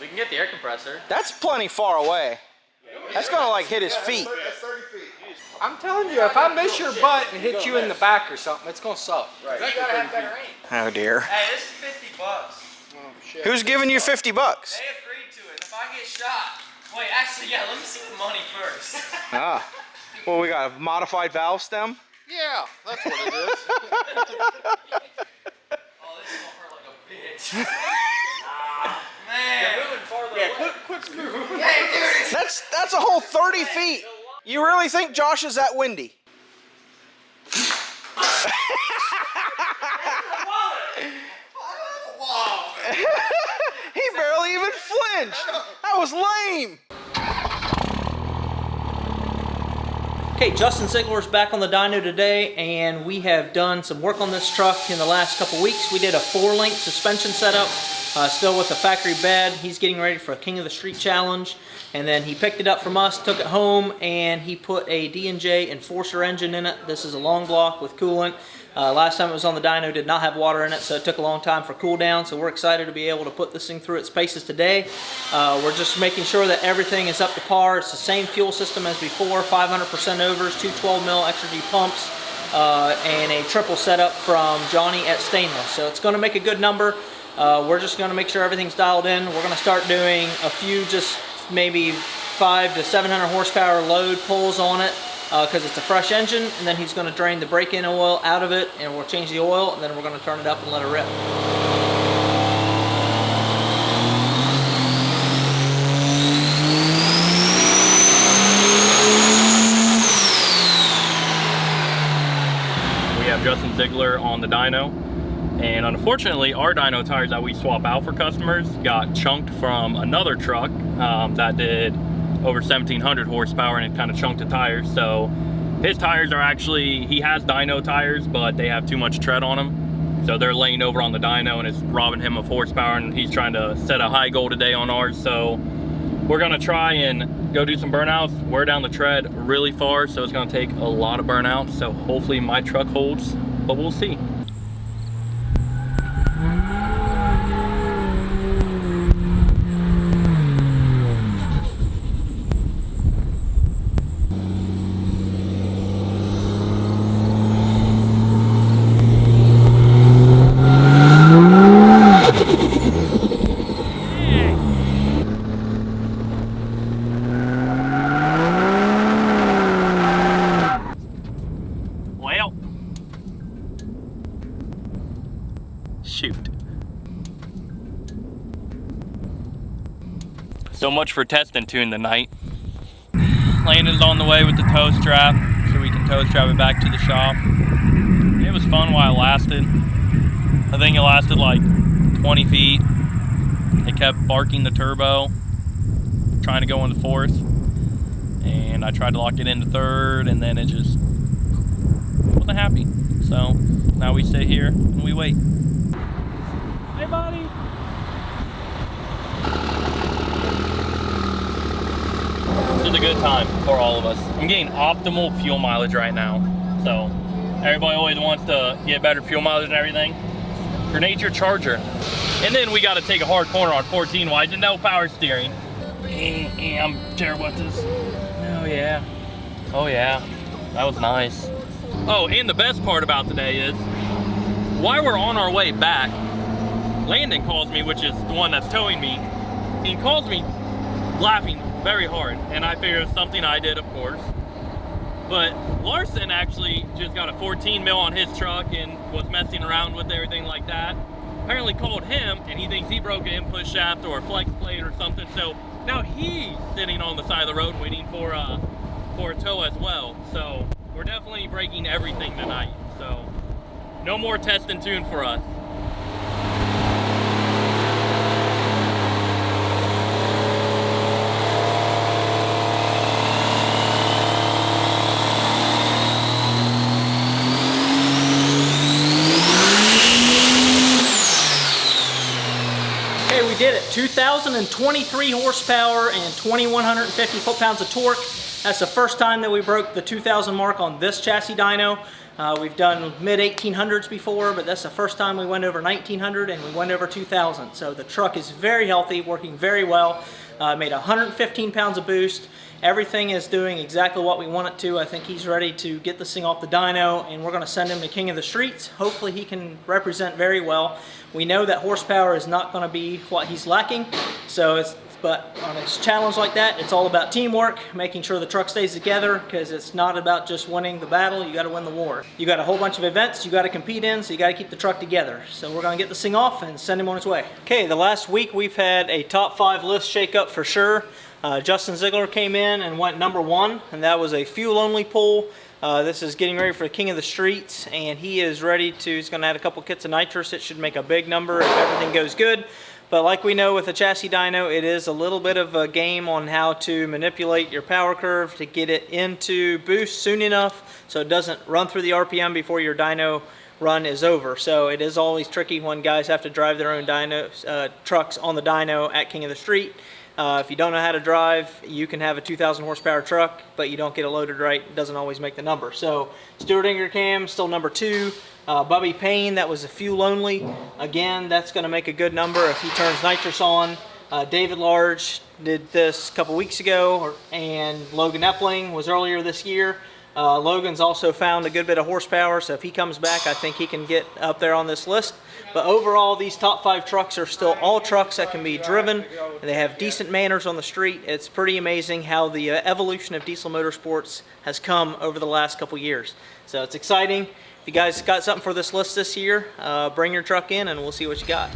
We can get the air compressor. That's plenty far away. That's gonna like hit his feet. That's 30 feet. I'm telling you, if I miss your butt and hit you in the back or something, it's gonna suck. Right. You gotta have better aim. Oh dear. Hey, this is $50. Oh, shit. Who's giving you $50? They agreed to it. If I get shot, wait, actually, yeah, let me see the money first. Ah. Well, we got a modified valve stem. Yeah, that's what it is. Oh, this is gonna hurt like a bitch. Man. You're moving farther away. Quit screwing. Hey, dude. That's a whole 30 feet. You really think Josh is that windy? He barely even flinched. That was lame. Okay, Justin Ziegler's back on the dyno today, and we have done some work on this truck in the last couple weeks. We did a 4-link suspension setup, still with the factory bed. He's getting ready for a King of the Street challenge, and then he picked it up from us, took it home, and he put a D&J Enforcer engine in it. This is a long block with coolant. Last time it was on the dyno, did not have water in it, so it took a long time for cool down. So we're excited to be able to put this thing through its paces today. We're just making sure that everything is up to par. It's the same fuel system as before, 500% overs, 2 12 mil extra G pumps, and a triple setup from Johnny at Stainless. So it's going to make a good number. We're just going to make sure everything's dialed in. We're going to start doing a few just maybe 500 to 700 horsepower load pulls on it, because it's a fresh engine, and then he's going to drain the break-in oil out of it, and we'll change the oil, and then we're going to turn it up and let it rip. We have Justin Ziegler on the dyno, and unfortunately our dyno tires that we swap out for customers got chunked from another truck that did over 1700 horsepower, and it kind of chunked the tires. So his tires are actually, he has dyno tires, but they have too much tread on them, so they're laying over on the dyno and it's robbing him of horsepower, and he's trying to set a high goal today on ours. So we're gonna try and go do some burnouts, wear down the tread really far, so it's gonna take a lot of burnouts. So hopefully my truck holds, but we'll see. Shoot. So much for test and tune tonight. Landon's on the way with the tow strap, so we can tow strap it back to the shop. It was fun while it lasted. I think it lasted like 20 feet. It kept barking the turbo, trying to go into fourth, and I tried to lock it into third, and then it just wasn't happy. So now we sit here and we wait. Hey, buddy. This is a good time for all of us. I'm getting optimal fuel mileage right now. So everybody always wants to get better fuel mileage and everything. Grenade your charger. And then we got to take a hard corner on 14 wide and no power steering. I'm terrible at this. Oh yeah. Oh yeah. That was nice. Oh, and the best part about today is, while we're on our way back, Landon calls me, which is the one that's towing me. He calls me laughing very hard, and I figure it's something I did, of course. But Larson actually just got a 14 mil on his truck and was messing around with everything like that. Apparently called him, and he thinks he broke an input shaft or a flex plate or something. So now he's sitting on the side of the road waiting for a tow as well. So we're definitely breaking everything tonight. So no more test and tune for us. Okay, we did it. 2,023 horsepower and 2,150 foot-pounds of torque. That's the first time that we broke the 2,000 mark on this chassis dyno. We've done mid 1800s before, but that's the first time we went over 1900 and we went over 2000. So the truck is very healthy, working very well. Made 115 pounds of boost. Everything is doing exactly what we want it to. I think he's ready to get this thing off the dyno, and we're going to send him to King of the Streets. Hopefully he can represent very well. We know that horsepower is not going to be what he's lacking, but on a challenge like that, it's all about teamwork, making sure the truck stays together, because it's not about just winning the battle, you got to win the war. You got a whole bunch of events you got to compete in, so you got to keep the truck together. So we're going to get this thing off and send him on his way. Okay, the last week we've had a top 5 list shakeup for sure. Justin Ziegler came in and went number 1, and that was a fuel-only pull. This is getting ready for King of the Streets, and he is ready to, he's going to add a couple kits of nitrous. It should make a big number if everything goes good. But like we know with a chassis dyno, it is a little bit of a game on how to manipulate your power curve to get it into boost soon enough so it doesn't run through the RPM before your dyno run is over. So it is always tricky when guys have to drive their own dyno, trucks on the dyno at King of the Street. If you don't know how to drive, you can have a 2,000 horsepower truck, but you don't get it loaded right, it doesn't always make the number. So Stuart Ingercam, still number 2. Bubby Payne, that was a fuel only. Again, that's going to make a good number if he turns nitrous on. David Large did this a couple weeks ago, and Logan Epling was earlier this year. Logan's also found a good bit of horsepower, so if he comes back, I think he can get up there on this list. But overall, these top 5 trucks are still all trucks that can be driven, and they have decent manners on the street. It's pretty amazing how the evolution of diesel motorsports has come over the last couple years. So it's exciting. If you guys got something for this list this year, bring your truck in and we'll see what you got.